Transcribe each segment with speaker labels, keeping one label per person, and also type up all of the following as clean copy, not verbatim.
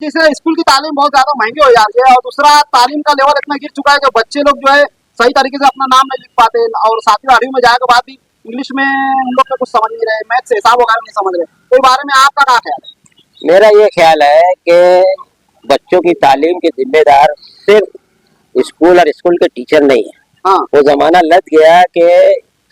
Speaker 1: जैसे स्कूल की तालीम बहुत ज्यादा महंगी हो जाती है और दूसरा तालीम का लेवल इतना गिर चुका है कि बच्चे लोग जो है सही तरीके से अपना नाम नहीं लिख पाते और 7वीं 8वीं में जाने के बाद भी इंग्लिश में उन लोग को कुछ समझ नहीं रहे, मैथ से हिसाब वगैरह नहीं समझ रहे। तो इस बारे में आपका क्या ख्याल है?
Speaker 2: मेरा ये ख्याल है कि बच्चों की तालीम के जिम्मेदार सिर्फ स्कूल और स्कूल के टीचर नहीं है।
Speaker 1: हाँ
Speaker 2: वो जमाना लग गया कि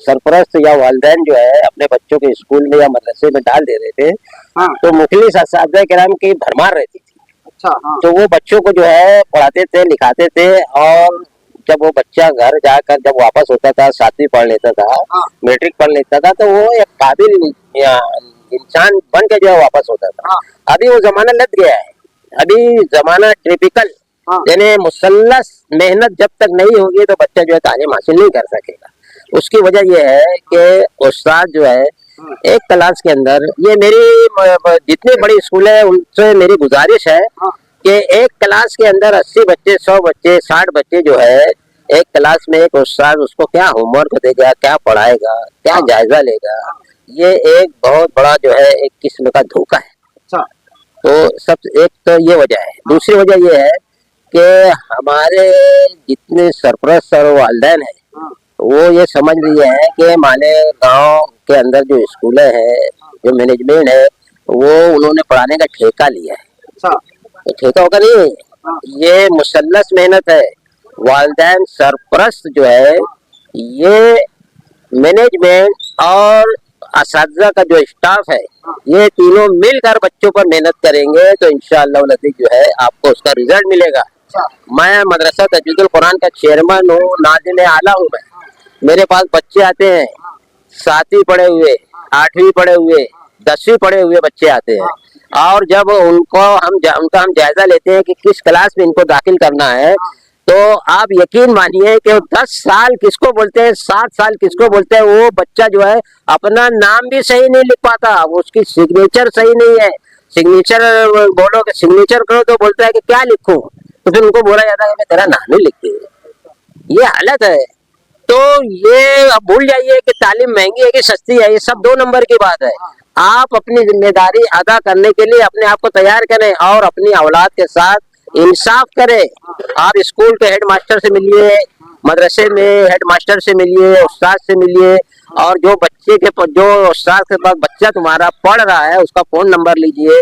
Speaker 2: सरपरस्त या वालिदैन जो है अपने बच्चों के स्कूल में या मदरसे में डाल दे रहे थे।
Speaker 1: हाँ
Speaker 2: तो मुखलिस असातिज़ा किराम की भरमार रहती थी।
Speaker 1: अच्छा हाँ
Speaker 2: तो वो बच्चों को जो है पढ़ाते थे, लिखाते थे, और जब वो बच्चा घर जाकर जब वापस होता था, 7वीं पढ़ लेता था,
Speaker 1: हाँ
Speaker 2: मैट्रिक पढ़ लेता था, तो वो एक काबिल इंसान बन के जो है वापस होता था।
Speaker 1: हाँ
Speaker 2: अभी वो जमाना लग गया है। अभी जमाना टिपिकल,
Speaker 1: हाँ
Speaker 2: यानी मुसल्लस मेहनत जब तक नहीं होगी तो बच्चा जो है तालीम हासिल नहीं कर सकेगा। उसकी वजह यह है कि उस्ताद जो है एक क्लास के अंदर, ये मेरी जितनी बड़ी स्कूल है उनसे मेरी गुजारिश है
Speaker 1: हाँ
Speaker 2: कि एक क्लास के अंदर 80 बच्चे, 100 बच्चे, 60 बच्चे जो है एक क्लास में एक उस्ताद उसको क्या होमवर्क देगा, क्या पढ़ाएगा, क्या जायजा लेगा, ये एक बहुत बड़ा जो है एक किस्म का धोखा है।
Speaker 1: अच्छा
Speaker 2: तो सब एक तो ये वजह है। दूसरी वजह ये है कि हमारे जितने सरपरस्त और वालिदैन है
Speaker 1: हाँ
Speaker 2: वो ये समझ लिए हैं कि माने गांव के अंदर जो स्कूलें हैं, जो मैनेजमेंट है, वो उन्होंने पढ़ाने का ठेका लिया है।
Speaker 1: अच्छा
Speaker 2: तो ठेका होगा नहीं,
Speaker 1: हाँ
Speaker 2: ये मुसल्लस मेहनत है। वालिदैन, सरपरस्त जो है, ये मैनेजमेंट और असातिज़ा का जो स्टाफ है, ये तीनों मिलकर बच्चों पर मेहनत करेंगे तो इंशाअल्लाह नतीज जो है आपको उसका रिजल्ट मिलेगा।
Speaker 1: अच्छा
Speaker 2: मैं मदरसा तजवीदुल कुरान का चेयरमैन हूँ, नाज़िम आला हूँ मैं। मेरे पास बच्चे आते हैं 7वीं पढ़े हुए, 8वीं पढ़े हुए, 10वीं पढ़े हुए बच्चे आते हैं, और जब उनका हम जायजा लेते हैं कि किस क्लास में इनको दाखिल करना है, तो आप यकीन मानिए कि 10 साल किसको बोलते हैं, 7 साल किसको बोलते हैं, वो बच्चा जो है अपना नाम भी सही नहीं लिख पाता, उसकी सिग्नेचर सही नहीं है। सिग्नेचर बोलो कि सिग्नेचर करो तो बोलता है कि क्या लिखूं, तो फिर उनको बोला जाता है कि मैं तेरा नाम ही लिखती हूँ। ये हालत है। तो ये अब भूल जाइए कि तालीम महंगी है कि सस्ती है, ये सब 2 नंबर की बात है। आप अपनी जिम्मेदारी अदा करने के लिए अपने आप को तैयार करें और अपनी औलाद के साथ इंसाफ करें। आप स्कूल के हेड मास्टर से मिलिए, मदरसे में हेड मास्टर से मिलिए, उस्ताद से मिलिए, और जो उस्ताद के पास बच्चा तुम्हारा पढ़ रहा है उसका फोन नंबर लीजिए,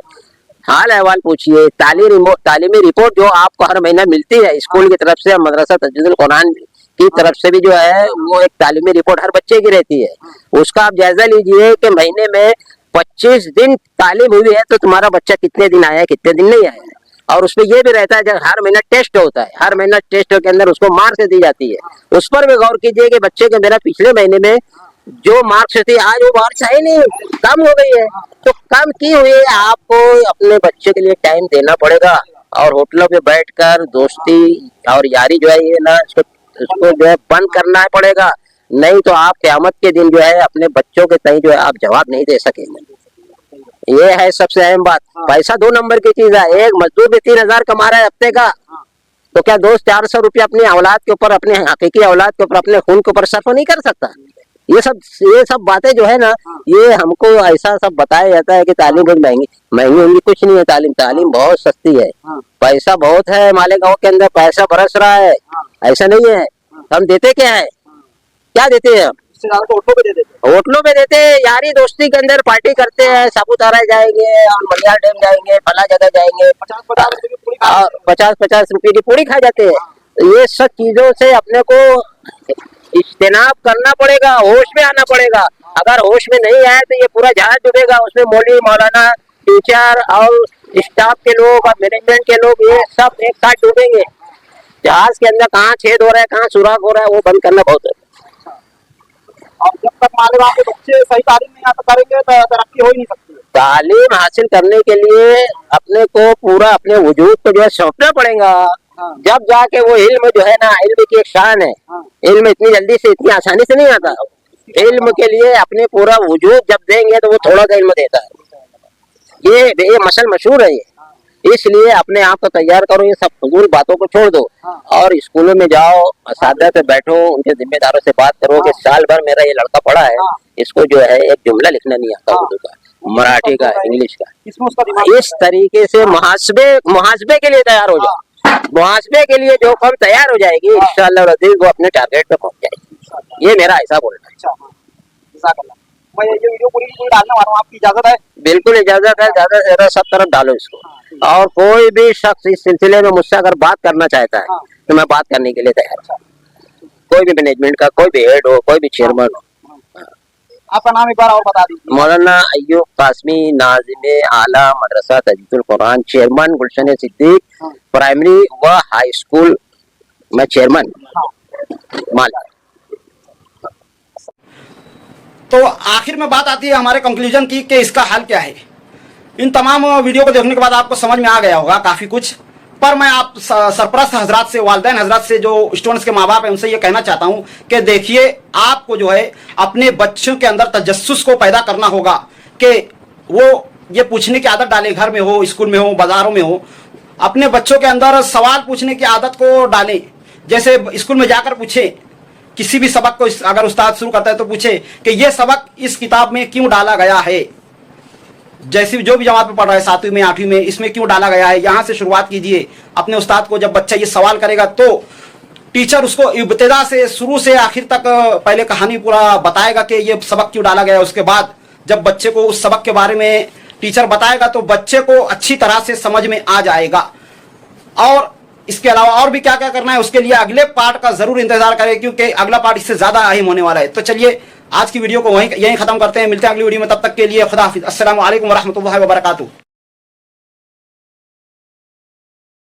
Speaker 2: हाल अहवाल पूछिए। तालीमी रिपोर्ट जो आपको हर महीना मिलती है स्कूल की तरफ से, मदरसा तजवीदुल कुरान की तरफ से भी जो है वो एक तालीमी रिपोर्ट हर बच्चे की रहती है, उसका आप जायजा लीजिए कि महीने में 25 दिन तालीम हुई है तो तुम्हारा बच्चा कितने दिन आया है, कितने दिन नहीं आया है। और उसमें ये भी रहता है जब हर महीना टेस्ट होता है, हर महीना टेस्ट के अंदर उसको मार्क्स दी जाती है, उस पर भी गौर कीजिए कि बच्चे के मेरा पिछले महीने में जो मार्क्स थी आज वो मार्क्स है नहीं, कम हो गई है। तो कम की हुई है, आपको अपने बच्चे के लिए टाइम देना पड़ेगा, और होटलों पे बैठकर दोस्ती और यारी जो है ये ना उसको जो है बंद करना पड़ेगा, नहीं तो आप क़यामत के दिन जो है अपने बच्चों के तय जो है आप जवाब नहीं दे सकेंगे। ये है सबसे अहम बात। पैसा 2 नंबर की चीज है। एक मजदूर भी 3,000 कमा रहा है हफ्ते का, तो क्या दोस्त 400 रुपया अपनी औलाद के ऊपर, अपने हकीकी औलाद के ऊपर, अपने खून के ऊपर सर्फ नहीं कर सकता? ये सब बातें जो है ना, ये हमको ऐसा सब बताया जाता है कि तालीम बहुत महंगी होंगी। कुछ नहीं है, तालीम बहुत सस्ती है। पैसा बहुत है, मालेगांव के अंदर पैसा बरस रहा है, ऐसा नहीं है। हम देते क्या है, क्या देते हैं हम? होटलों पे देते हैं, यारी दोस्ती के अंदर पार्टी करते हैं, सापुतारा जाएंगे और मलियार डैम जाएंगे, फला जगह जाएंगे, 50-50 रुपए की पूरी खा जाते हैं। ये सब चीजों से अपने को इज्तिनाब करना पड़ेगा, होश में आना पड़ेगा। अगर होश में नहीं आए तो ये पूरा जहाज डूबेगा, उसमें मौलवी, मौलाना, टीचर और स्टाफ के लोग और मैनेजमेंट के लोग ये सब एक साथ डूबेंगे। जहाज के अंदर कहाँ छेद हो रहा है, कहाँ सुराख हो रहा है, वो बंद करना बहुत है।
Speaker 1: और जब तक मालेगांव के बच्चे सही तालीम नहीं हासिल करेंगे तो तरक्की हो ही नहीं सकती।
Speaker 2: तालीम हासिल करने के लिए अपने को पूरा अपने वजूद को जो है सौंपना पड़ेगा, जब जाके वो इल्म जो है ना, इल्म की एक शान है। इल्म इतनी जल्दी से, इतनी आसानी से नहीं आता। इल्म के लिए अपने पूरा वजूद जब देंगे तो वो थोड़ा सा इल्म देता है। ये मसल मशहूर है। ये इसलिए अपने आप को तैयार करो, ये सब फजूल बातों को छोड़ दो और स्कूलों में जाओ, असातिज़ा से बैठो, उनके जिम्मेदारों से बात करो कि साल भर मेरा ये लड़का पढ़ा है, इसको जो है एक जुमला लिखना नहीं आता उर्दू का, मराठी का, इंग्लिश का।
Speaker 1: इसमें उसका दिमाग
Speaker 2: इस तरीके से मुहासबे के लिए तैयार हो जाए, मुहासबे के लिए जो कौम तैयार हो जाएगी इंशाअल्लाह अजीज वो अपने टारगेट पे पहुंच जाएगी। ये मेरा ऐसा बोलना है।
Speaker 1: अच्छा, हाँ, जज़ाकल्लाह। मैं ये वीडियो पूरी की पूरी डालने वाला हूँ, आपकी इजाजत है?
Speaker 2: बिल्कुल इजाजत है, ज्यादा से ज्यादा सब तरफ डालो इसको। और कोई भी शख्स इस सिलसिले में मुझसे अगर बात करना चाहता है तो मैं बात करने के लिए तैयार हूँ। कोई भी मैनेजमेंट का, कोई भी हेड हो, कोई भी चेयरमैन हो।
Speaker 1: आपका नाम एक बार और बता दीजिए।
Speaker 2: मौलाना अय्यूब कासमी, नाज़िम आला मदरसा तजदीदुल कुरान, चेयरमैन गुलशन सिद्दीक प्राइमरी व हाई स्कूल में चेयरमैन मालिक।
Speaker 1: तो आखिर में बात आती है हमारे कंक्लूजन की कि इसका हल क्या है। इन तमाम वीडियो को देखने के बाद आपको समझ में आ गया होगा काफ़ी कुछ, पर मैं आप सरपरस्त हजरात से, वालिदैन हजरात से, जो स्टूडेंट्स के माँ बाप हैं, उनसे ये कहना चाहता हूँ कि देखिए, आपको जो है अपने बच्चों के अंदर तजस्सुस को पैदा करना होगा कि वो ये पूछने की आदत डालें, घर में हो, स्कूल में हो, बाजारों में हो। अपने बच्चों के अंदर सवाल पूछने की आदत को डालें। जैसे स्कूल में जाकर पूछे, किसी भी सबक को अगर उस्ताद शुरू करता है तो पूछे कि ये सबक इस किताब में क्यों डाला गया है, जैसी जो भी जमात में पढ़ रहा है, 7वीं में 8वीं में, इसमें क्यों डाला गया है। यहाँ से शुरुआत कीजिए अपने उस्ताद को। जब बच्चा ये सवाल करेगा तो टीचर उसको इब्तिदा से शुरू से आखिर तक पहले कहानी पूरा बताएगा कि ये सबक क्यों डाला गया है। उसके बाद जब बच्चे को उस सबक के बारे में टीचर बताएगा तो बच्चे को अच्छी तरह से समझ में आ जाएगा। और इसके अलावा और भी क्या क्या करना है उसके लिए अगले पार्ट का जरूर इंतजार करें, क्योंकि अगला पार्ट इससे ज्यादा अहम होने वाला है। तो चलिए आज की वीडियो को यहीं खत्म करते हैं, मिलते हैं अगली वीडियो में। तब तक के लिए खुदा हाफिज, अस्सलामु अलैकुम व रहमतुल्लाहि व बरकातुहू।